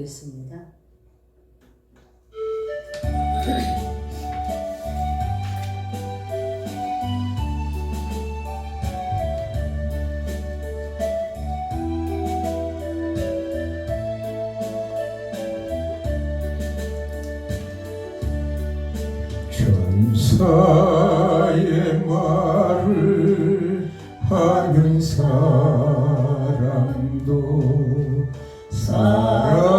기도드리겠습니다. 천사의 말을 하는 사람도 사랑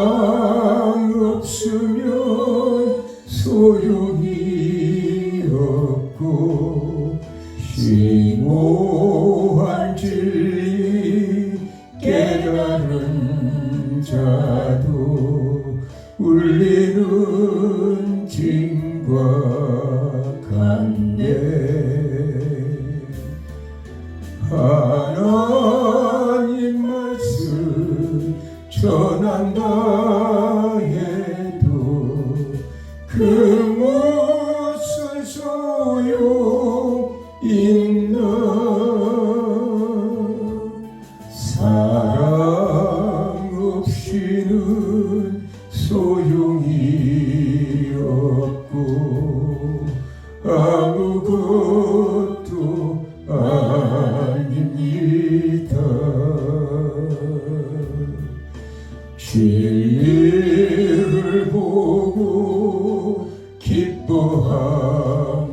없으면 소용이 없고 심오한 진리 깨달은 자도 울리는 징과 같네. 하나님 말씀 전한다 해도 그 무슨 소용 있나. 사랑 없이는 소용이 없고 아무것도 아닙니다. 진리를 보고 기뻐합니다.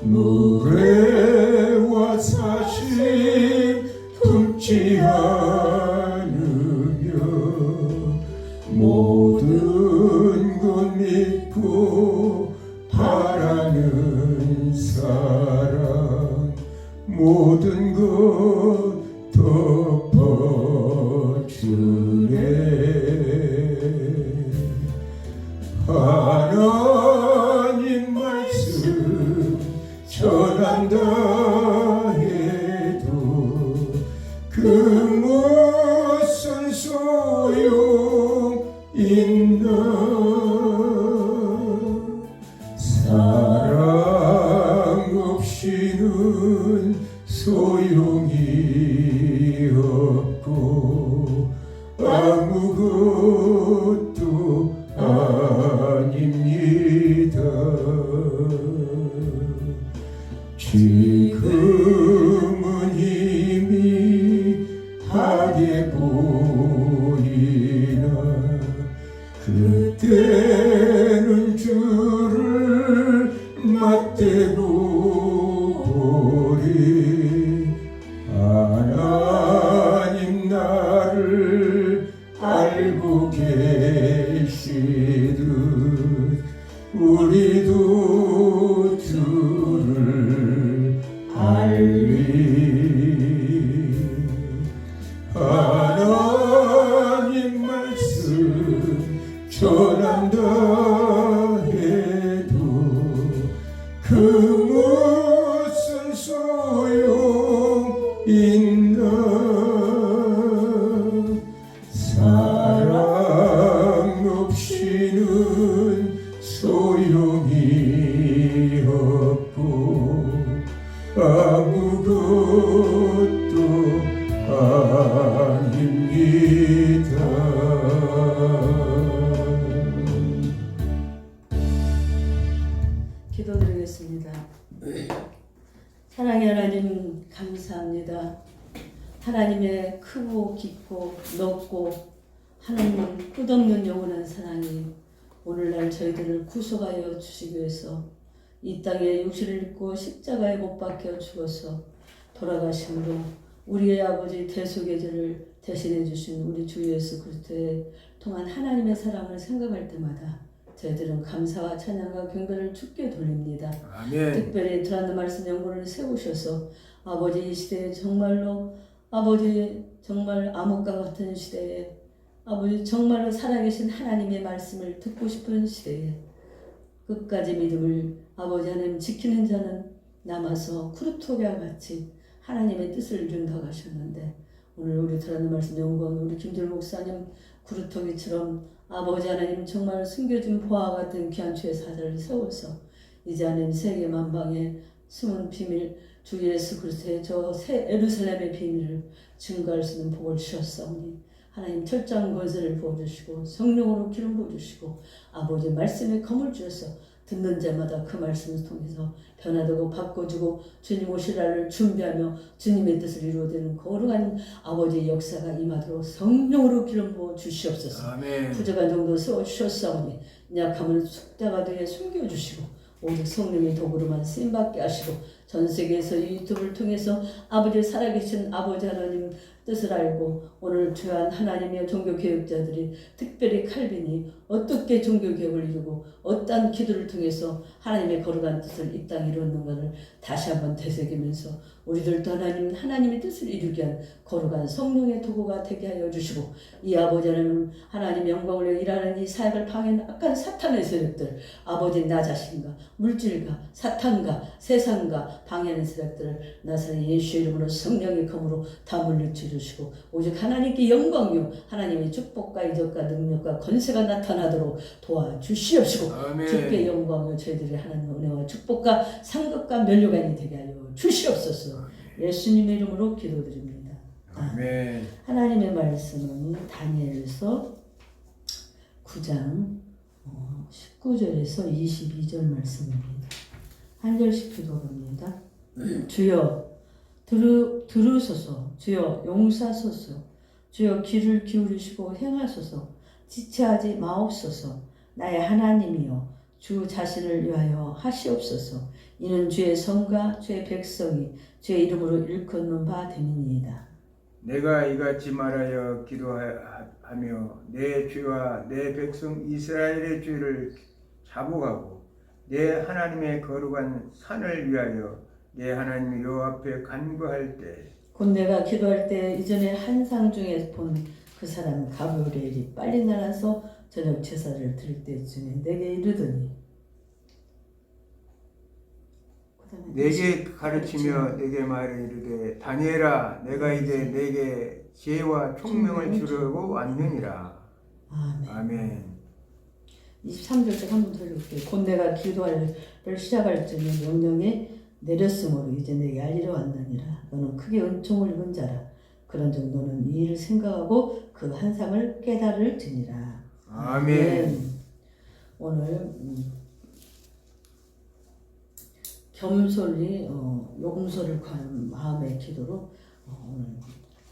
무례와 사심 품지 않으며 모든 것 믿고 바라는 사랑 모든 것 덮어주네. 하나님 말씀 전한다 해도 그 무슨 소용 있나. 사랑 없이는 소용이 없고 아무것도 아닙니다. 지금은 이미 하게 보이나 그때는 주를 맞대고 보리. 하나님 나를 알고 계시듯 우리도 주를 알리. 하나님 말씀 전한다 해도 그 무슨 소용 있나. 사랑 없이는 소용이 없고 아무것도 아닙니다. 기도드리겠습니다. 사랑의 하나님 감사합니다. 하나님의 크고 깊고 높고 하나님은 끝없는 영원한 사랑이 오늘날 저희들을 구속하여 주시기 위해서 이 땅에 육신을 입고 십자가에 못 박혀 죽어서 돌아가심으로 우리의 아버지 대속의 죄를 대신해 주신 우리 주 예수 그리스도에 통한 하나님의 사랑을 생각할 때마다 저희들은 감사와 찬양과 경배를 주께 돌립니다. 아멘. 특별히 드라마 말씀 연구를 세우셔서 아버지 이 시대에 정말로 아버지 정말 암흑과 같은 시대에 아버지 정말로 살아계신 하나님의 말씀을 듣고 싶은 시대에 끝까지 믿음을 아버지 하나님 지키는 자는 남아서 쿠르토기와 같이 하나님의 뜻을 이룬다고 하셨는데 오늘 우리 드라마 말씀 연구원 우리 김들 목사님 구루토기처럼 아버지 하나님 정말 숨겨진 보화 같은 귀한 주의 사자를 세워서 이제 하나님 세계 만방에 숨은 비밀 주 예수 그리스도의 저 새 예루살렘의 비밀을 증거할 수 있는 복을 주셨사오니 하나님 철저한 권세를 부어주시고 성령으로 기름 부어주시고 아버지 말씀에 검을 주셔서 듣는 자마다 그 말씀을 통해서 변화되고 바꿔주고 주님 오실 날을 준비하며 주님의 뜻을 이루어내는 거룩한 아버지의 역사가 임하도록 성령으로 기름 부어 주시옵소서. 아멘. 부족한 정도 세워주셨사오니 약함을 숙다가 되게 숨겨주시고 오직 성령의 도구로만 쓰임받게 하시고 전 세계에서 이 유튜브를 통해서 아버지 살아계신 아버지 하나님 뜻을 알고 오늘 주한 하나님의 종교개혁자들이 특별히 칼빈이 어떻게 종교개혁을 이루고 어떠한 기도를 통해서 하나님의 거룩한 뜻을 이 땅에 이루었는가를 다시 한번 되새기면서 우리들도 하나님의 뜻을 이루게 한 거룩한 성령의 도구가 되게 하여 주시고 이 아버지 하나님 영광을 위해 일하는 이 사역을 방해하는 악한 사탄의 세력들 아버지 나 자신과 물질과 사탄과 세상과 방해하는 세력들을 나사렛 예수의 이름으로 성령의 검으로 다 물리쳐 주시고 오직 하나님께 영광이요 하나님의 축복과 이적과 능력과 권세가 나타나도록 도와주시옵시고 아멘. 주께 영광이요 저희들의 하나님의 은혜와 축복과 상급과 면류관이 되게 하여 주시옵소서. 예수님의 이름으로 기도드립니다. 아멘. 하나님의 말씀은 다니엘서 9장 19절에서 22절 말씀입니다. 한 절씩 기도합니다. 주여 들으소서, 주여 용서하소서, 주여 귀를 기울이시고 행하소서, 지체하지 마옵소서. 나의 하나님이여 주 자신을 위하여 하시옵소서. 이는 주의 성과 주의 백성이 주의 이름으로 일컫는 바 됨이니이다. 내가 이같이 말하여 기도하며 내 죄와 내 백성 이스라엘의 죄를 자복하고 내 하나님의 거룩한 산을 위하여 내 하나님 여호와 앞에 간구할 때 곧 내가 기도할 때 이전에 한상 중에 본 그 사람 가브리엘이 빨리 날아서 저녁 제사를 드릴 때쯤에 내게 이르더니 내게 가르치며 내게 말해 이르되 다니엘아 내가 이제 내게 지혜와 총명을 주려고 왔느니라. 아멘. 아멘. 23절째 한번 더 읽을게요. 곧 내가 기도를 시작할 즈음에 명령에 내렸으므로 이제 내게 알리러 왔느니라. 너는 크게 은총을 입은 자라. 그런즉 너는 이 일을 생각하고 그 한상을 깨달을지니라. 아멘. 오늘 겸손히 용서를 구하는 마음의 기도로 오늘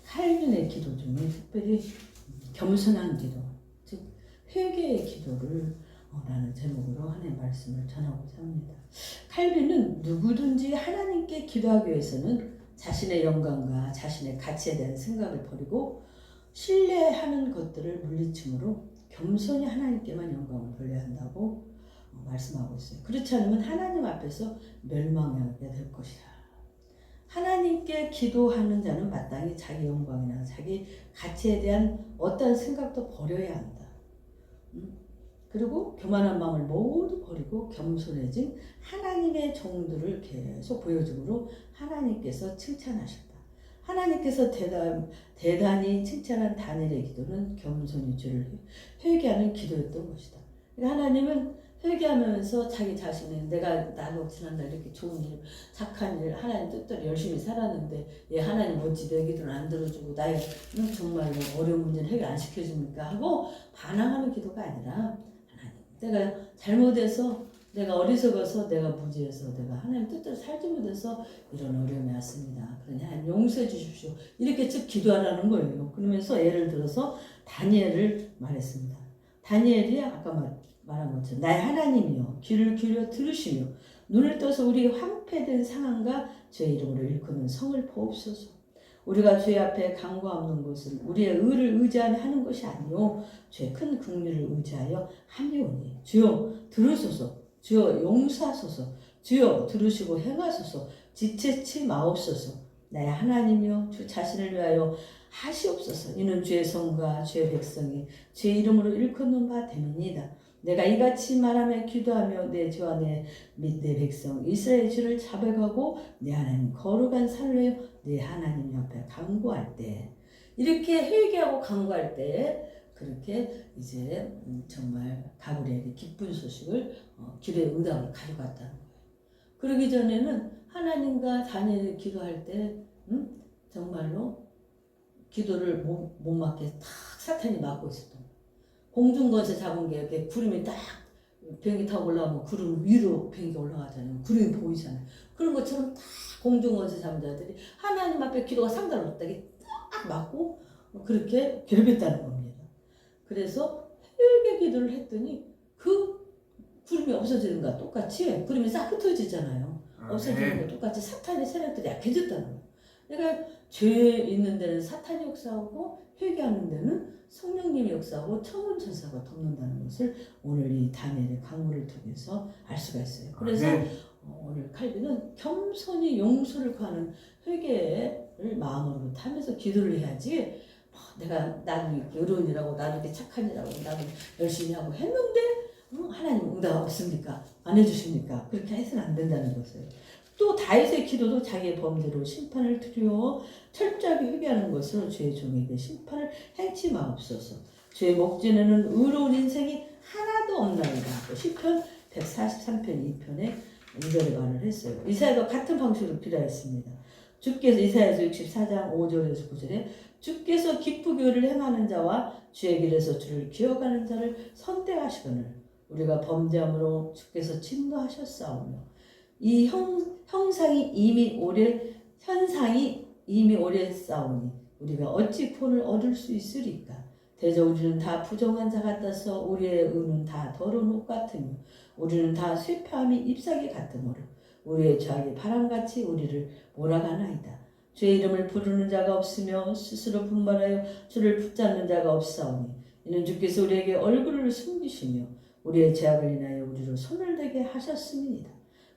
칼빈의 기도 중에 특별히 겸손한 기도, 즉 회개의 기도를 라는 제목으로 하나님의 말씀을 전하고자 합니다. 칼빈은 누구든지 하나님께 기도하기 위해서는 자신의 영광과 자신의 가치에 대한 생각을 버리고 신뢰하는 것들을 물리침으로 겸손히 하나님께만 영광을 돌려야 한다고 말씀하고 있어요. 그렇지 않으면 하나님 앞에서 멸망하게 될 것이다. 하나님께 기도하는 자는 마땅히 자기 영광이나 자기 가치에 대한 어떠한 생각도 버려야 한다. 그리고 교만한 마음을 모두 버리고 겸손해진 하나님의 종들을 계속 보여줌으로 하나님께서 칭찬하셨다. 하나님께서 대단히 칭찬한 다니엘의 기도는 겸손히 주를 회개하는 기도였던 것이다. 하나님은 회개하면서 자기 자신의 내가 나도 지난날 이렇게 좋은 일, 착한 일, 하나님 뜻대로 열심히 살았는데 얘 하나님 어찌 내 기도는 안 들어주고 나의 정말 어려운 문제는 해결 안 시켜줍니까 하고 반항하는 기도가 아니라 내가 잘못해서 내가 어리석어서 내가 무지해서 내가 하나님 뜻대로 살지 못해서 이런 어려움이 왔습니다. 그러니 하나님 용서해 주십시오. 이렇게 즉 기도하라는 거예요. 그러면서 예를 들어서 다니엘을 말했습니다. 다니엘이 아까 말한 것처럼 나의 하나님이여 귀를 기울여 들으시며 눈을 떠서 우리 황폐된 상황과 주의 이름으로 일컫는 성을 보옵소서. 우리가 주의 앞에 간구하는 것은 우리의 의를 의지하며 하는 것이 아니요 주의 큰 긍휼을 의지하여 함이오니 주여 들으소서, 주여 용서하소서, 주여 들으시고 행하소서, 지체치 마옵소서. 나의 하나님이여 주 자신을 위하여 하시옵소서. 이는 주의 성과 주의 백성이 주의 이름으로 일컫는 바 됨이니이다. 내가 이같이 말하며 기도하며 내 죄와 내 백성 이스라엘 죄를 자백하고 내 하나님 거룩한 산을 내 하나님 옆에 간구할 때 이렇게 회개하고 간구할 때 그렇게 이제 정말 가브리엘이 기쁜 소식을 기도의 응답을 가져갔다는 거예요. 그러기 전에는 하나님과 다니엘이 기도할 때 정말로 기도를 못 맞게 탁 사탄이 막고 있었던 거예요. 공중권세 잡은 게 이렇게 구름이 딱 비행기 타고 올라오면 구름 위로 비행기 올라가잖아요. 구름이 보이잖아요. 그런 것처럼 딱 공중권세 잡은 자들이 하나님 앞에 기도가 상관없다게 딱 막고 그렇게 괴롭혔다는 겁니다. 그래서 회개 기도를 했더니 그 구름이 없어지는 것과 똑같이 구름이 싹 흩어지잖아요. 없어지는 것과 똑같이 사탄의 세력들이 약해졌다는 거예요. 그러니까 죄 있는 데는 사탄이 역사하고 회개하는 데는 성령님이 역사하고 천군천사가 돕는다는 것을 오늘 이 다니엘의 강구를 통해서 알 수가 있어요. 그래서 오늘 칼빈은 겸손히 용서를 구하는 회개를 마음으로 하면서 기도를 해야지 내가 나도 이렇게 의로운이라고 나도 이렇게 착한 이라고 나도 열심히 하고 했는데 하나님 응답 없습니까? 안 해주십니까? 그렇게 해서는 안 된다는 것을. 또 다윗의 기도도 자기의 범죄로 심판을 두려워 철저하게 회개하는 것으로 주의 종에게 심판을 행치 마옵소서. 주의 목전에는 의로운 인생이 하나도 없나이다. 또 시편 143편 2편에 2절에 말을 했어요. 이사야도 같은 방식으로 기도했습니다. 주께서 이사야서 64장 5절에서 9절에 주께서 기쁘게 의를 행하는 자와 주의 길에서 주를 기억하는 자를 선대하시거늘 우리가 범죄함으로 주께서 진노하셨사오며 이 현상이 이미 오래 싸우니 우리가 어찌 구원을 얻을 수 있으리까. 대저 우리는 다 부정한 자 같아서 우리의 의는 다 더러운 옷 같으며 우리는 다 쇠폐함이 잎사귀 같으므로 우리의 죄악이 바람같이 우리를 몰아가나이다. 주의 이름을 부르는 자가 없으며 스스로 분발하여 주를 붙잡는 자가 없사오니 이는 주께서 우리에게 얼굴을 숨기시며 우리의 죄악을 인하여 우리로 손을 대게 하셨음이니이다.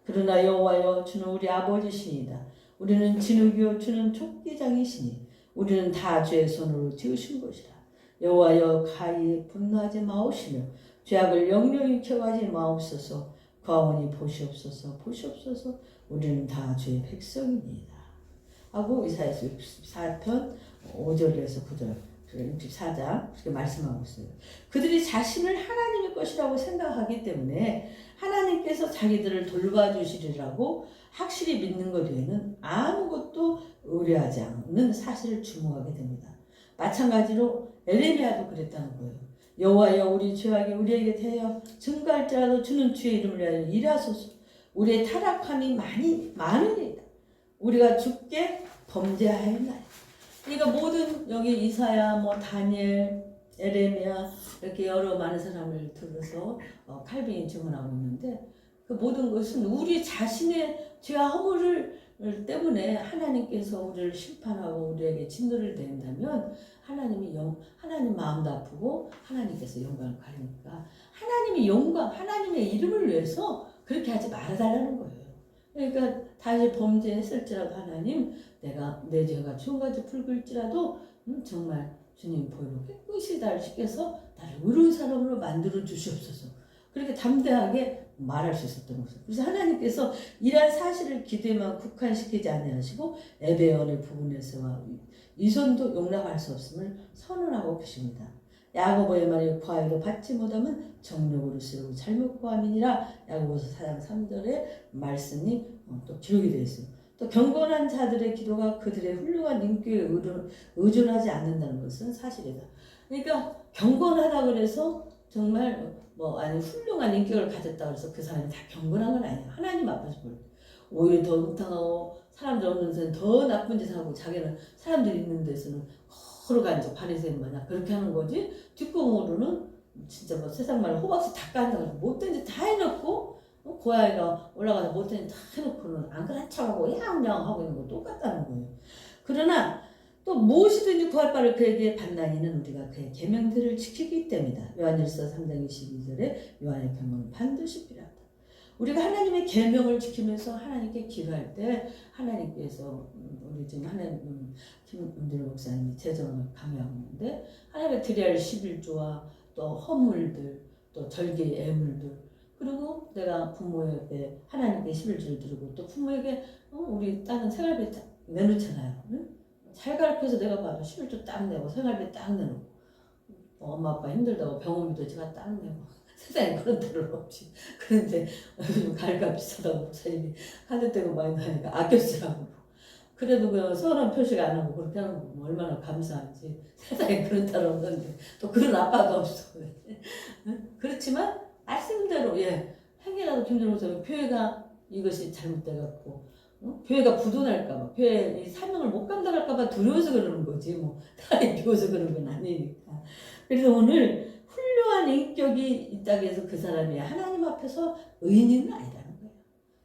그러나 여호와여 주는 우리 아버지시니이다. 우리는 진흙이요 주는 촉기장이시니 우리는 다 주의 손으로 지으신 것이라. 여호와여 가히 분노하지 마옵시며 죄악을 영영히 켜가지 마옵소서. 과원이 보시옵소서 보시옵소서. 우리는 다 주의 백성이니이다. 하고 이사야서 64편 5절에서 9절 64장 그렇게 말씀하고 있어요. 그들이 자신을 하나님의 것이라고 생각하기 때문에 하나님께서 자기들을 돌봐주시리라고 확실히 믿는 것 외에는 아무것도 의뢰하지 않는 사실을 주목하게 됩니다. 마찬가지로 에레미야도 그랬다는 거예요. 여호와여 우리 죄악이 우리에게 대하여 증가할지라도 주는 주의 이름을 위하여 일하소서. 우리의 타락함이 많으니이다. 우리가 주께 범죄하였나이다. 그러니까 모든 여기 이사야, 다니엘, 에레미야 이렇게 여러 많은 사람을 들어서 칼빈이 증언하고 있는데 그 모든 것은 우리 자신의 죄와 허물을 때문에 하나님께서 우리를 심판하고 우리에게 진노를 내린다면 하나님 마음도 아프고 하나님께서 영광을 가리니까 하나님의 이름을 위해서 그렇게 하지 말아달라는 거예요. 그러니까 다시 범죄했을지라도 하나님 내가 내 죄가 주홍같이 붉을지라도 정말 주님 보혈로 깨끗이 나를 씻겨서 나를 의로운 사람으로 만들어 주시옵소서. 그렇게 담대하게 말할 수 있었던 것이죠. 그래서 하나님께서 이러한 사실을 기도에만 국한시키지 아니하시고 에베온의 부분에서와 이손도 용납할 수 없음을 선언하고 계십니다. 야고보의 말에 구하여도 받지 못하면 정욕으로 쓰고 잘못 구함이니라. 야고보서 4장 3절의 말씀이 또 기록이 되어 있어요. 또 경건한 자들의 기도가 그들의 훌륭한 인격에 의존하지 않는다는 것은 사실이다. 그러니까 경건하다 그래서 정말 훌륭한 인격을 가졌다 그래서 그 사람이 다 경건한 건 아니야. 하나님 앞에서 볼 때 오히려 더 음탕하고 사람들 없는 데는 더 나쁜 짓 하고 자기는 사람들이 있는 데서는 거룩한 저 바리새인 마냥 그렇게 하는 거지. 뒷공으로는 진짜 세상 말로 호박씨 다 깐다고 못된 짓 다 해놓고 고양이가 올라가서 못된 짓 다 해놓고는 안 그런 척하고 야옹야옹 하고 있는 거 똑같다는 거예요. 그러나 또 무엇이든지 구할 바를 그에게 받나니는 우리가 그의 계명들을 지키기 때문이다. 요한일서 3장 22절에 요한의 계명은 반드시 필요하다. 우리가 하나님의 계명을 지키면서 하나님께 기도할 때 하나님께서 우리 지금 김은주 목사님이 재정을 강요하는데 하나님께 드려야 할 11조와 또 허물들 또 절기 애물들 그리고 내가 부모에게 하나님께 11조를 드리고 또 부모에게 우리 딸은 생활비 내놓잖아요. 응? 잘 가르쳐서 내가 봐도 11조 딱 내고 생활비 딱 내놓고 엄마 아빠 힘들다고 병원비도 제가 딱 내고 세상에 그런 데는 없지. 그런데 요즘 가루가 비싸다고 목사님이 하는 데가 많이 나니까 아껴 쓰라고. 그래도 그 서운한 표시가 안 하고 그렇게 하는 거 보면 얼마나 감사한지. 세상에 그런 딸 없는데 또 그런 아빠도 없어. 그렇지만 말씀대로 행여라도 김정은 교회가 이것이 잘못돼갖고 교회가 부도날까봐 교회 이 사명을 못 감당할까봐 두려워서 그러는 거지 뭐 딸이 비워서 그런 건 아니니까. 그래서 오늘 훌륭한 인격이 있다고 해서 그 사람이 하나님 앞에서 의인은 아니라는 거예요.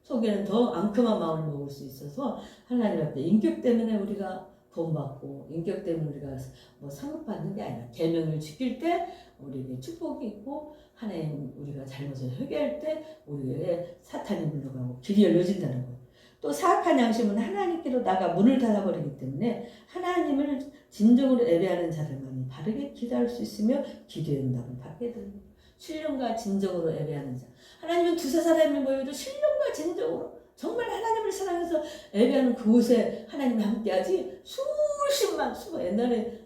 속에는 더 앙큼한 마음을 먹을 수 있어서 하나님 앞에 인격 때문에 우리가 돈 받고 인격 때문에 우리가 뭐 상급 받는 게 아니라 계명을 지킬 때 우리에게 축복이 있고 하나님 우리가 잘못을 회개할 때 우리에게 사탄이 물러가고 길이 열려진다는 거예요. 또 사악한 양심은 하나님께로 나가 문을 닫아버리기 때문에 하나님을 진정으로 예배하는 자들만이 바르게 기도할 수 있으며 기도의 응답을 받게 됩니다. 신령과 진정으로 예배하는 자. 하나님은 두세 사람이 모여도 신령과 진정으로 정말 하나님을 사랑해서 예배하는 그곳에 하나님이 함께하지 수십만 옛날에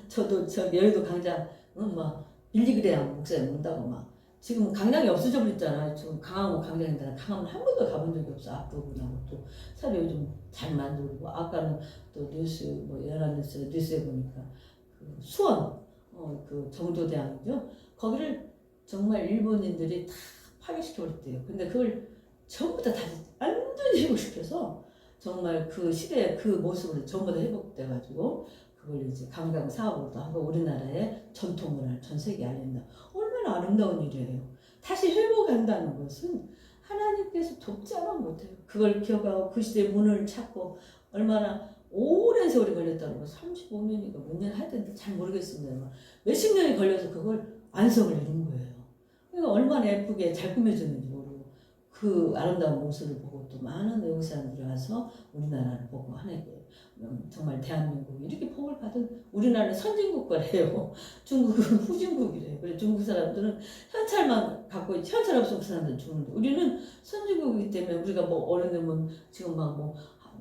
저도 여의도 강장 막 빌리그레암 목사님 온다고 막 지금 강당이 없어져 버렸잖아요. 지금 강화문 강당인데 강화문 한 번도 가본 적이 없어. 앞부분하고 또 사료 요즘 잘 만들고 아까는 또 뉴스 뭐 연합 뉴스에 보니까 그 수원 그 정도대학이죠. 거기를 정말 일본인들이 다 파괴시켜 버렸대요. 근데 그걸 전부 다 완전히 회복시켜서 정말 그 시대의 그 모습으로 전부 다 회복돼가지고 그걸 이제 관광 사업으로도 하고 우리나라의 전통 문화를 전 세계에 알린다. 얼마나 아름다운 일이에요. 다시 회복한다는 것은 하나님께서 돕지않으면 못해요. 그걸 기억하고 그 시대의 문을 찾고 얼마나 오랜 세월이 걸렸다는 거 35년인가 몇 년 하여튼 잘 모르겠습니다. 몇십 년이 걸려서 그걸 완성을 이룬 거예요. 그러니까 얼마나 예쁘게 잘 꾸며졌는지 모르고 그 아름다운 모습을 보고 또 많은 외국 사람들이 와서 우리나라를 보고 하나님께 정말 대한민국이 이렇게 복을 받은 우리나라는 선진국가래요. 중국은 후진국이래요. 그래서 중국 사람들은 현찰만 갖고 있지 현찰 없으면 그 사람들은 죽는데 우리는 선진국이기 때문에 우리가 뭐 어른 되면 지금 막 뭐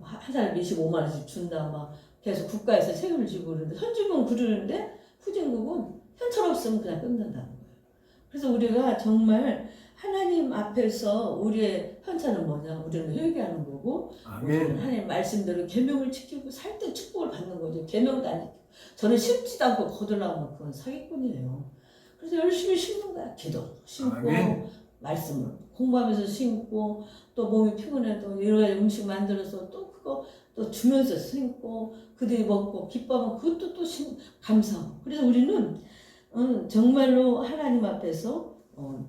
한 사람 25만 원씩 준다 막 계속 국가에서 세금을 지고 그러는데 선진국은 그러는데 후진국은 현찰 없으면 그냥 끝난다는 거예요. 그래서 우리가 정말 하나님 앞에서 우리의 현찰은 뭐냐? 우리는 회개하는 거고 우리는 하나님 말씀대로 계명을 지키고 살 때 축복을 받는 거죠. 계명도 안 지키고 저는 심지도 않고 거들나오면 그건 사기꾼이에요. 그래서 열심히 심는 거야. 기도 심고 아멘. 말씀을 공부하면서 심고 또 몸이 피곤해도 여러 가지 음식 만들어서 또 그거 또 주면서 심고 그들이 먹고 기뻐하면 그것도 또 감사하고 그래서 우리는 정말로 하나님 앞에서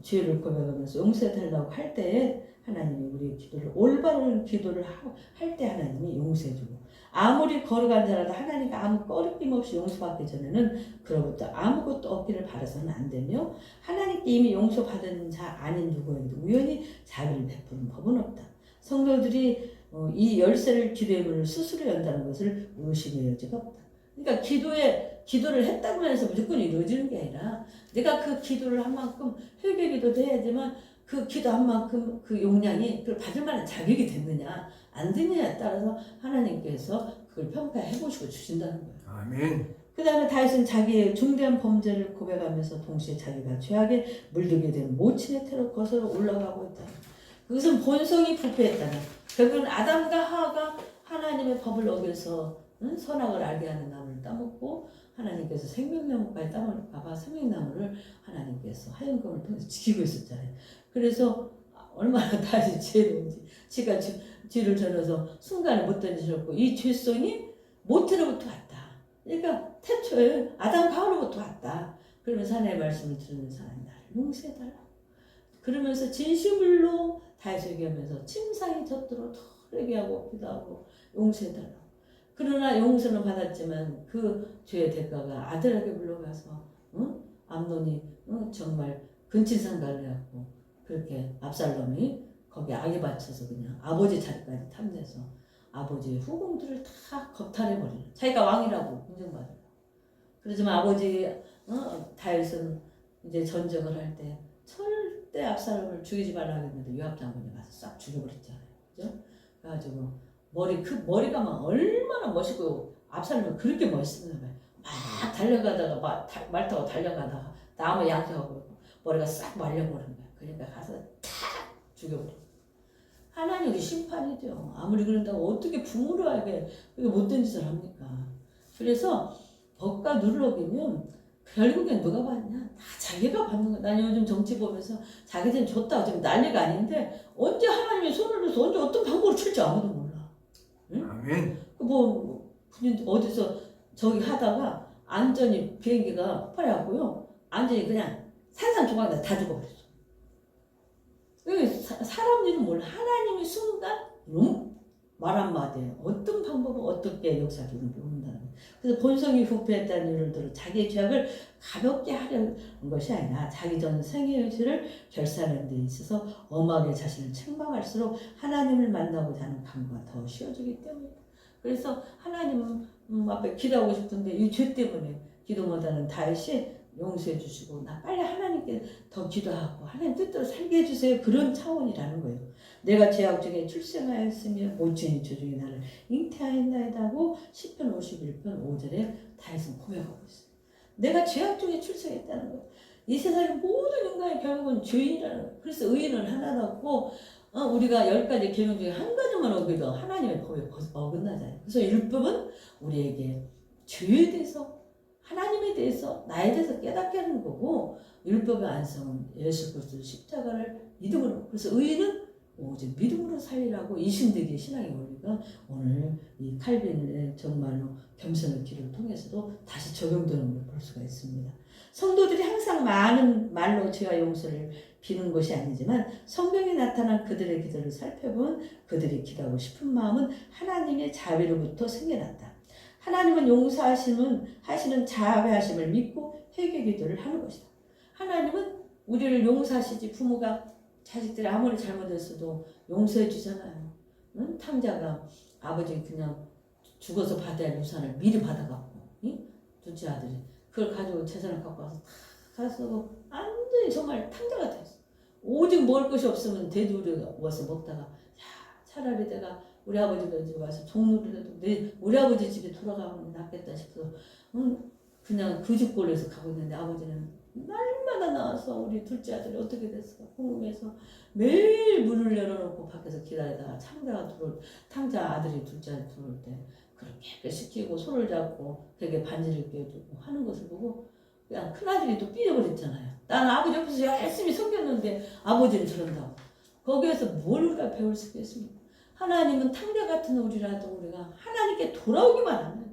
죄를 고백하면서 용서해달라고 할 때에 하나님이 우리의 기도를 올바른 기도를 할 때 하나님이 용서해주고 아무리 거룩한 자라도 하나님과 아무 꺼리낌 없이 용서받기 전에는 그로부터 아무것도 얻기를 바라서는 안 되며 하나님께 이미 용서받은 자 아닌 누구에게도 우연히 자비를 베푸는 법은 없다. 성도들이 이 열쇠를 기도의 문을 스스로 연다는 것을 의심의 여지가 없다. 그러니까 기도를 했다고 해서 무조건 이루어지는 게 아니라 내가 그 기도를 한 만큼 회개기도도 해야지만 그 기도한 만큼 그 용량이 그걸 받을 만한 자격이 됐느냐 안 되느냐에 따라서 하나님께서 그걸 평가해 보시고 주신다는 거예요. 아멘. 그 다음에 다윗은 자기의 중대한 범죄를 고백하면서 동시에 자기가 죄악에 물들게 된 모친의 태로 거슬러 올라가고 있다. 그것은 본성이 부패했다는 결국은 아담과 하와가 하나님의 법을 어겨서 선악을 알게 하는 나무를 따먹고 하나님께서 생명나무까지 따먹을까봐 생명나무를 하나님께서 하얀검을 통해서 지키고 있었잖아요. 그래서 얼마나 다시 죄로운지 지가 죄를 저려서 순간에 못 던지셨고 이 죄성이 모태로부터 왔다. 그러니까 태초에 아담 하와로부터 왔다. 그러면서 하나님의 말씀을 들으면서 하나님 나를 용서해달라. 그러면서 진심으로 다윗을 얘기하면서 침상이 젖도록 털에게 하고 기도하고 용서해달라. 그러나 용서는 받았지만 그 죄의 대가가 아들에게 물러가서 암논이 정말 근친상간을 해갖고 그렇게 압살롬이 거기에 악에 바쳐서 그냥 아버지 자리까지 탐내서 아버지의 후궁들을 다 겁탈해버리는 자기가 왕이라고 인정받아요. 그러지만 아버지 다윗은 이제 전쟁을 할 때 절대 압살롬을 죽이지 말라 했는데 요압 장군이 가서 싹 죽여버렸잖아요. 그죠? 그래가지고 머리가 막 얼마나 멋있고 압살롬이 그렇게 멋있는 거예요. 막 달려가다가 말 타고 달려가다가 나무 양쪽하고 머리가 싹 말려버린 거야. 그러니까 가서 탁 죽여버려. 하나님이 심판이죠. 아무리 그런다고 어떻게 부모로에게 못된 짓을 합니까? 그래서 법과 룰을 어기면 결국엔 누가 받냐? 다 자기가 받는 거야. 난 요즘 정치 보면서 자기들은 줬다고 지금 난리가 아닌데 언제 하나님이 손을 들어서 언제 어떤 방법을 칠지 아무도 몰라. 응? 아멘. 어디서 저기 하다가 안전히 비행기가 폭발해갖고요. 안전히 그냥 산산조각나 다 죽어버렸어. 사람 일은 몰라. 하나님이 순간 말 한마디에 어떤 방법을 어떻게 역사를 이룬다는 거예요. 그래서 본성이 후패했다는 이유를 들어 자기의 죄악을 가볍게 하려는 것이 아니라 자기 전 생애의 죄를 결산하는 데 있어서 엄하게 자신을 책망할수록 하나님을 만나고자 하는 간구가 더 쉬워지기 때문이다. 그래서 하나님 앞에 기도하고 싶은데 이 죄 때문에 기도 못하는 다윗이 용서해 주시고 나 빨리 하나님께 더 기도하고 하나님 뜻대로 살게 해주세요. 그런 차원이라는 거예요. 내가 죄악 중에 출생하였으며 모친이 주중에 나를 잉태하였나이다 하고 시편 51편 5절에 다윗은 고백하고 있어요. 내가 죄악 중에 출생했다는 거예요. 이 세상의 모든 인간의 결국은 죄인이라는 거예요. 그래서 의인은 하나도 없고 우리가 10가지 계명 중에 한 가지만 어기도 하나님의 법에 어긋나잖아요. 그래서 율법은 우리에게 죄에 대해서 하나님에 대해서 나에 대해서 깨닫게 하는 거고 율법의 안성은 예수 그리스도 십자가를 믿음으로 그래서 의인은 오직 믿음으로 살리라고 이신득의 신앙의 원리가 오늘 이 칼빈의 정말로 겸손의 길을 통해서도 다시 적용되는 걸 볼 수가 있습니다. 성도들이 항상 많은 말로 죄와 용서를 비는 것이 아니지만 성경에 나타난 그들의 기도를 살펴보면 그들이 기도하고 싶은 마음은 하나님의 자비로부터 생겨났다. 하나님은 용서하시는 자비하심을 믿고 회개 기도를 하는 것이다. 하나님은 우리를 용서하시지 부모가 자식들이 아무리 잘못했어도 용서해 주잖아요. 응? 탕자가 아버지 그냥 죽어서 받아야 할 유산을 미리 받아갖고 둘째 아들이 그걸 가지고 재산을 갖고 와서 다 가서 완전히 정말 탕자가 됐어. 오직 먹을 것이 없으면 대두를 와서 먹다가 차라리 내가 우리 아버지 집에 와서 종로를 해도 우리 아버지 집에 돌아가면 낫겠다 싶어서 그냥 그 집골에서 가고 있는데 아버지는 날마다 나와서 우리 둘째 아들이 어떻게 됐을까 궁금해서 매일 문을 열어놓고 밖에서 기다리다가 탕자 아들이 둘째 아들 들어올 때 그렇게 시키고 손을 잡고 되게 반지를 끼워주고 하는 것을 보고 그냥 큰아들이 또 삐져버렸잖아요. 나는 아버지 옆에서 열심히 섬겼는데 아버지는 저런다고. 거기에서 뭘 우리가 배울 수 있겠습니까? 하나님은 탕자 같은 우리라도 우리가 하나님께 돌아오기만 하면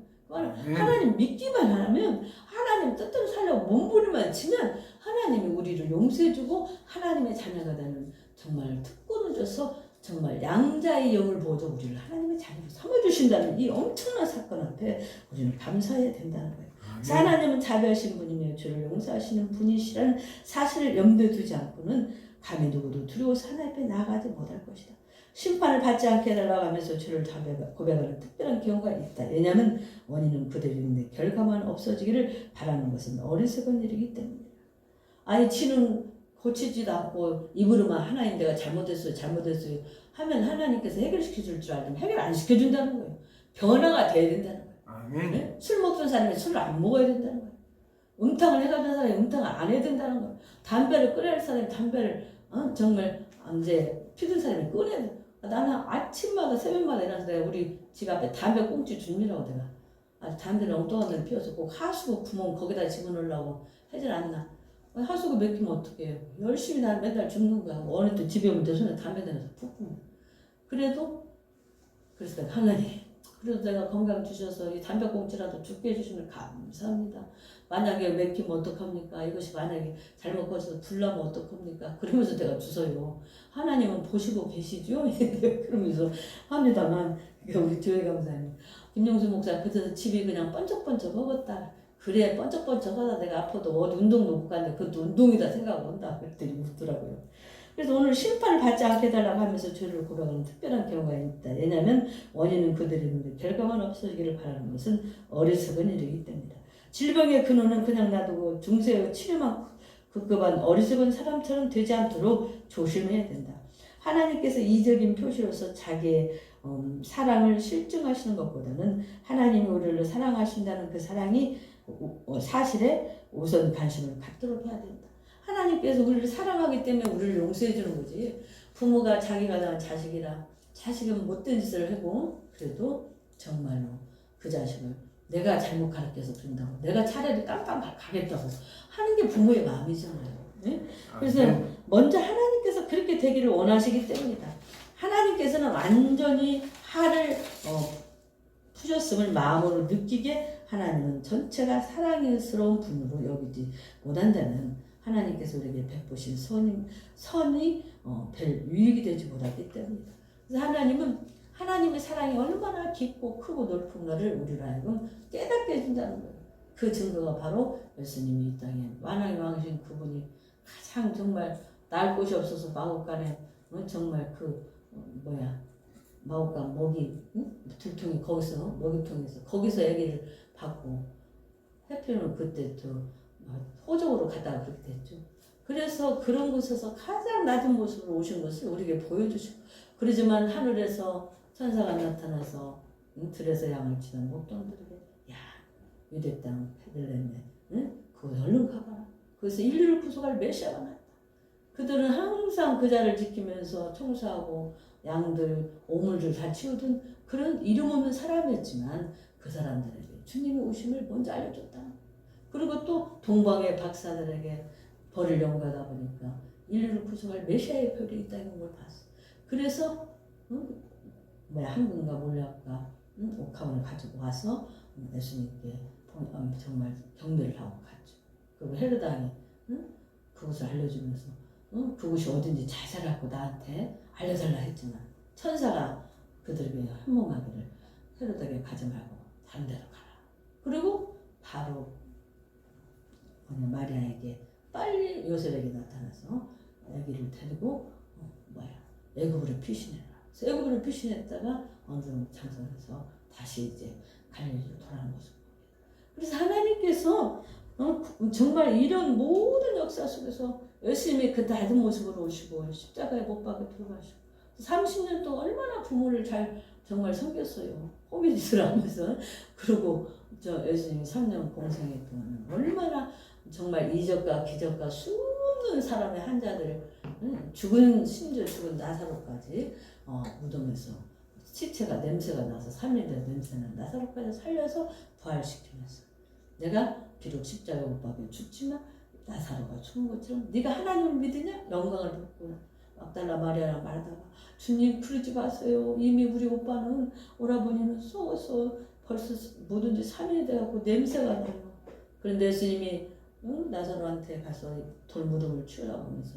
하나님 믿기만 하면 하나님 뜻대로 살려고 몸부림만 치면 하나님이 우리를 용서해주고 하나님의 자녀가 되는 정말 특권을 줘서 정말 양자의 영을 보여줘 우리를 하나님의 자녀로 삼아주신다는 이 엄청난 사건 앞에 우리는 감사해야 된다는 거예요. 하나님은 자비하신 분이며 죄를 용서하시는 분이시라는 사실을 염두에 두지 않고는 감히 누구도 두려워서 하나님 앞에 나아가지 못할 것이다. 심판을 받지 않게 해달라고 하면서 죄를 고백하는 특별한 경우가 있다. 왜냐하면 원인은 그들인데 결과만 없어지기를 바라는 것은 어리석은 일이기 때문이다. 아니 지는 고치지도 않고 입으로만 하나님 내가 잘못했어요 하면 하나님께서 해결시켜 줄 줄 알면 해결 안 시켜준다는 거예요. 변화가 돼야 된다는 거예요. 아멘. 네? 술 먹던 사람이 술을 안 먹어야 된다는 거예요. 음탕을 해가던 사람이 음탕을 안 해야 된다는 거예요. 담배를 끊어야 할 사람이 담배를 정말 이제 피던 사람이 끊어야 돼. 나는 아침마다 새벽마다 일어나서 내가 우리 집 앞에 담배 꽁치 준비라고 내가 담배를 엉뚱한 데를 피워서 꼭 하수구 구멍 거기다 집어넣으려고 하질 않나. 하수구 맥히면 어떡해요. 열심히 난 맨날 줍는 거야. 어느 때 집에 오면 내 손에 담배 내려서 푹 뿜어. 그래서 내가 하나님 그래도 내가 건강 주셔서 이 담배 꽁치라도 죽게 해주시면 감사합니다. 만약에 맥히면 어떡합니까? 이것이 만약에 잘못 꺼져서 불나면 어떡합니까? 그러면서 내가 주서요. 하나님은 보시고 계시죠? 그러면서 합니다만 우리 교회 강사님 김용수 목사 그래서 집이 그냥 번쩍번쩍 먹었다. 그래 번쩍번쩍하다 내가 아파도 어디 운동도 못 가는데 그것도 운동이다 생각한다. 그랬더니 묻더라고요. 그래서 오늘 심판을 받지 않게 해달라고 하면서 죄를 고백하는 특별한 경우가 있다. 왜냐하면 원인은 그들이는데 결과만 없어지기를 바라는 것은 어리석은 일이기 때문이다. 질병의 근원은 그냥 놔두고 중세의 치료만 급급한 어리석은 사람처럼 되지 않도록 조심해야 된다. 하나님께서 이적인 표시로서 자기의 사랑을 실증하시는 것보다는 하나님이 우리를 사랑하신다는 그 사랑이 사실에 우선 관심을 갖도록 해야 된다. 하나님께서 우리를 사랑하기 때문에 우리를 용서해 주는 거지. 부모가 자기가 낳은 자식이라 자식은 못된 짓을 하고 그래도 정말로 그 자식을 내가 잘못 가르쳐서 그런다고 내가 차라리 깜빵 가겠다고 하는 게 부모의 마음이잖아요. 네? 그래서 먼저 하나님께서 그렇게 되기를 원하시기 때문이다. 하나님께서는 완전히 화를 푸셨음을 마음으로 느끼게 하나님은 전체가 사랑스러운 분으로 여기지 못한다는 하나님께서 우리에게 베푸신 선이 별 유익이 되지 못하기 때문이다. 그래서 하나님은 하나님의 사랑이 얼마나 깊고 크고 넓은가를 우리로 하여금 깨닫게 해준다는 거예요. 그 증거가 바로 예수님이 이 땅에 만왕의 왕이신 그분이 가장 정말 낳을 곳이 없어서 마곡간에 정말 마곡간 먹이 들통이 거기서 먹이통에서 거기서 아기를 받고 해피는 그때 또 호적으로 가다가 그렇게 됐죠. 그래서 그런 곳에서 가장 낮은 모습으로 오신 것을 우리에게 보여주시고 그러지만 하늘에서 천사가 나타나서 들에서 양을 치는 목동들에게 야 유대 땅 베들레헴에 거기 얼른 가봐라. 거기서 인류를 구속할 메시아가 나왔다. 그들은 항상 그 자를 지키면서 청소하고 양들 오물들 다 치우던 그런 이름 없는 사람이었지만 그 사람들에게 주님의 오심을 먼저 알려줬다. 그리고 또 동방의 박사들에게 벌을 연구하다 보니까 인류를 구속할 메시아의 별이 있다는 걸 봤어. 그래서 한군가 몰락가 옥합을 가지고 와서 예수님께 정말 경배를 하고 갔죠. 그리고 헤로당이 그것을 알려주면서 그곳이 어딘지 자세하고 나한테 알려달라 했지만 천사가 그들에게 한몽하기를 헤로당에 가지 말고 다른 데로 가라. 그리고 바로 마리아에게 빨리 요셉에게 나타나서 아기를 데리고 애굽으로 피신해라. 애굽으로 피신했다가 어느 정도 장성해서 다시 이제 갈릴리로 돌아오는 모습. 그래서 하나님께서 정말 이런 모든 역사 속에서 예수님이 그 낮은 모습으로 오시고 십자가에 못 박혀 들어가시고 30년 동안 얼마나 부모를 정말 섬겼어요. 호비짓을 하면서. 그리고 예수님이 3년 공생의 동안 얼마나 정말 이적과 기적과 수많은 사람의 환자들 심지어 죽은 나사로까지 무덤에서 시체가 냄새가 나서 3일 된 냄새는 나사로까지 살려서 부활시키면서 내가 비록 십자가에 못 박혀 죽지만 나사로가 죽은 것처럼 네가 하나님을 믿으냐? 영광을 받구나. 막달라 마리아랑 말하다가 주님 그러지 마세요. 이미 우리 오빠는 오라버니는 썩어서 벌써 묻은 지 3일이 돼갖고 냄새가 나요. 그런데 예수님이 나사로한테 가서 돌 무덤을 치우라고 하면서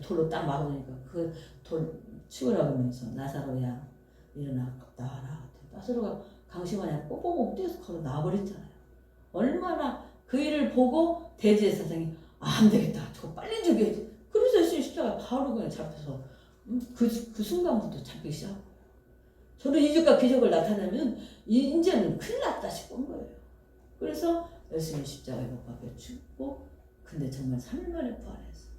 돌로 딱 막으니까 그 돌 치우라고 하면서 나사로야 일어나 나와라. 나사로가 강심하냐 뽀뽀뽀 뛰어서 걸어 나와버렸잖아요. 얼마나 그 일을 보고 대제사장이 안 되겠다. 저거 빨리 죽여야지. 그래서 예수님 십자가 바로 그냥 잡혀서 그 순간부터 잡히기 시작하고 저는 이적과 기적을 나타내면 이제는 큰일 났다 싶은 거예요. 그래서 예수님 십자가에 못 박혀 죽고 근데 정말 3일 만에 부활했어.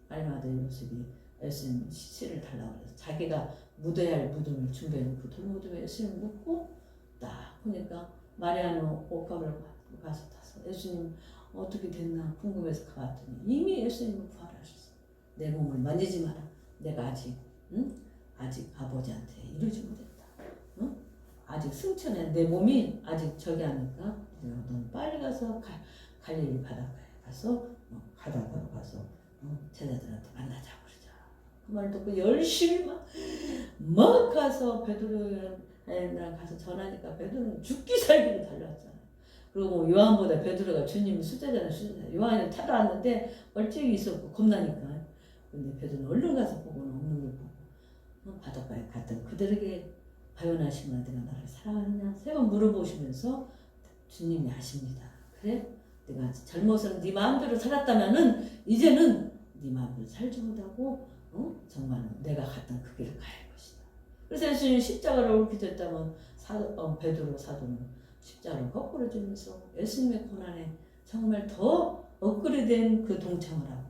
아리마다의 요셉이 예수님 시체를 달라고 그래서 자기가 묻어야 할 무덤을 준비해놓고 그 돌무덤에 예수님을 묻고 딱 보니까 마리아는 옥합을 가서 타서 예수님 어떻게 됐나 궁금해서 가봤더니 이미 예수님은 부활하셨어. 내 몸을 만지지 마라. 내가 아직 아버지한테 이루지 못했다. 아직 승천해. 내 몸이 아직 저기 하니까 너는 빨리 가서 갈릴리 바닷가에 가서 바닷가로 가서 제자들한테 만나자고 그러자. 그 말 듣고 열심히 막 가서 베드로랑 가서 전하니까 베드로는 죽기 살기로 달려왔잖아요. 그리고 요한보다 베드로가 주님 수제자는 수제자. 요한은 찾아왔는데 멀쩡히 있었고 겁나니까. 근데 베드로는 얼른 가서 보고는 없는 걸 보고 바닷가에 갔던 그들에게 바요나시면 내가 나를 사랑하느냐 3번 물어보시면서 주님이 아십니다. 그래? 내가 잘못은 네 마음대로 살았다면은 이제는 네 마음대로 살지 못하고 정말 내가 갔던 그 길을 가야 할 것이다. 그래서 예수님이 십자가를 옳게 됐다면 베드로 사도는 십자가를 거꾸로 주면서 예수님의 고난에 정말 더 업그레이드된 그 동참을 하고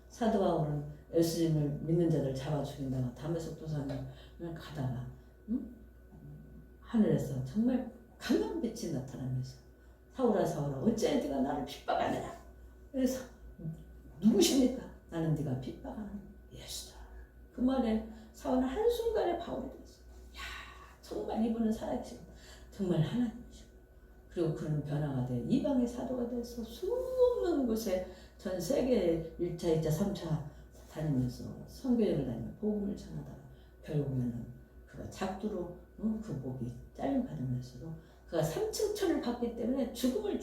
사도 바울은 예수님을 믿는 자들 잡아 죽인다가 담에색 도산을 가다가 하늘에서 정말 강한 빛이 나타나면서 사울아 사울아 어찌하여 네가 나를 핍박하느냐. 그래서 누구십니까? 나는 네가 핍박하는 예수다. 그 말에 사울은 한순간에 바울이 됐어. 야, 정말 이분은 살아계신 정말 하나님이시고, 그리고 그는 변화가 돼 이방의 사도가 돼서 수없는 곳에 전 세계 1차, 2차, 3차 다니면서 선교여행을 다니며 복음을 전하다가 결국에는 그가 작두로 그 목이 잘린 과정에서도 그가 삼층천을 받기 때문에 죽음도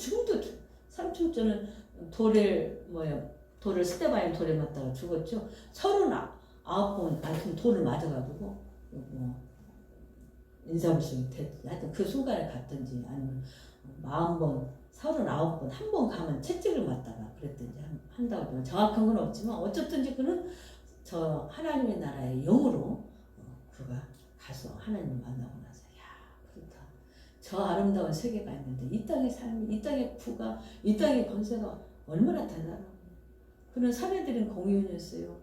3층천은 돌을 스테바인 돌에 맞다가 죽었죠. 39번 하여튼 돌을 맞아가지고 인사불성이 됐지. 하여튼 그 순간에 갔든지 아니면 40번, 39번 한 번 가면 채찍을 맞다가 그랬든지 한다고 하면 정확한 건 없지만 어쨌든지 그는 저 하나님의 나라의 영으로 그가 가서 하나님을 만나고 나서 그렇다. 저 아름다운 세계가 있는데 이 땅의 삶이, 이 땅의 부가, 이 땅의 권세가 얼마나 달라요. 그는 사내들인 공의원이었어요.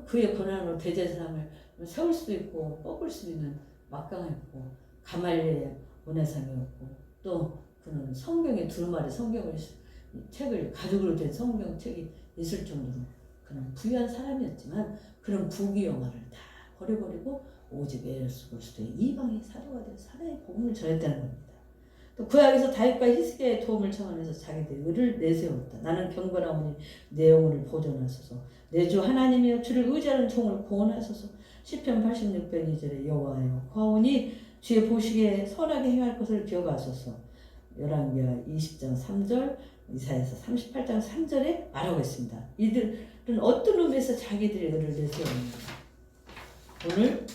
그의 권한으로 대제사장을 세울 수도 있고 꺾을 수도 있는 막강했고 가말리의 원해상이었고 또 그는 성경에 두루마리 성경을 책을 가죽으로 된 성경책이 있을 정도로 그는 부유한 사람이었지만 그런 부귀영화를 다 버려버리고 오직 예수 그리스도의 이방의 사도가 되어서 하나님의 복음을 전했다는 겁니다. 또 구약에서 다윗과 히스기야의 도움을 청하면서 자기들의 의를 내세웠다. 나는 경건하오니 내 영혼을 보존하소서. 내 주 하나님이여 주를 의지하는 종을 구원하소서. 시편 86편 2절에 여호와여 구하오니 주의 보시기에 선하게 행할 것을 기억하소서. 열왕기하 20장 3절, 이사야서 38장 3절에 말하고 있습니다. 이들은 어떤 의미에서 자기들의 의를 내세웁니다. 오늘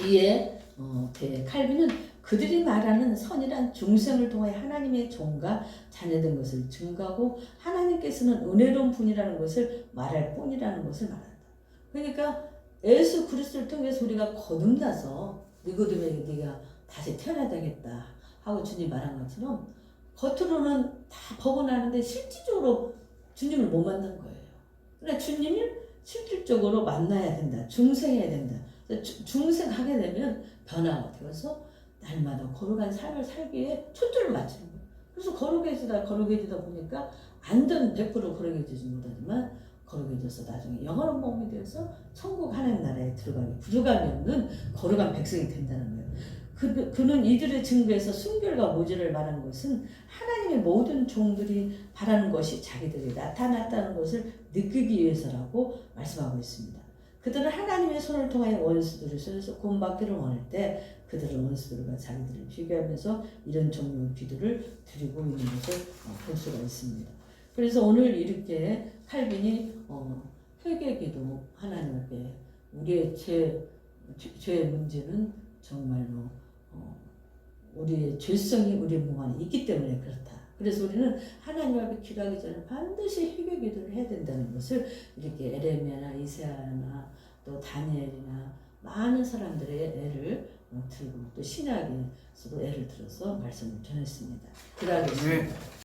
이에 칼빈은 그들이 말하는 선이란 중생을 통해 하나님의 종과 자녀된 것을 증거하고 하나님께서는 은혜로운 분이라는 것을 말할 뿐이라는 것을 말한다. 그러니까 예수 그리스도를 통해서 우리가 거듭나서 니고데모에게 네가 다시 태어나야 되겠다 하고 주님 말한 것처럼 겉으로는 다 벗어나는데 실질적으로 주님을 못 만난 거예요. 그러니까 주님을 실질적으로 만나야 된다. 중생해야 된다. 중생하게 되면 변화가 되어서 날마다 거룩한 삶을 살기에 초점을 맞추는 거예요. 그래서 거룩해지다 보니까 완전 100% 거룩해지지 못하지만 거룩해져서 나중에 영원한 몸이 되어서 천국 하나님 나라에 들어가기 부족함이 없는 거룩한 백성이 된다는 거예요. 그는 이들의 증거에서 순결과 모질을 말하는 것은 하나님의 모든 종들이 바라는 것이 자기들이 나타났다는 것을 느끼기 위해서라고 말씀하고 있습니다. 그들은 하나님의 손을 통하여 원수들을 손에서 구원받기를 원할 때 그들은 원수들과 자기들을 비교하면서 이런 종류의 기도를 드리고 있는 것을 볼 수가 있습니다. 그래서 오늘 이렇게 칼빈이 회개기도 하나님 앞에 우리의 죄의 문제는 정말로 우리의 죄성이 우리 몸 안에 있기 때문에 그렇다. 그래서 우리는 하나님 앞에 기도하기 전에 반드시 회개기도를 해야 된다는 것을 이렇게 에레미야나 이사야나 또 다니엘이나 많은 사람들의 애를 들고 또 신약에서도 애를 들어서 말씀을 전했습니다. 기도하겠습니다.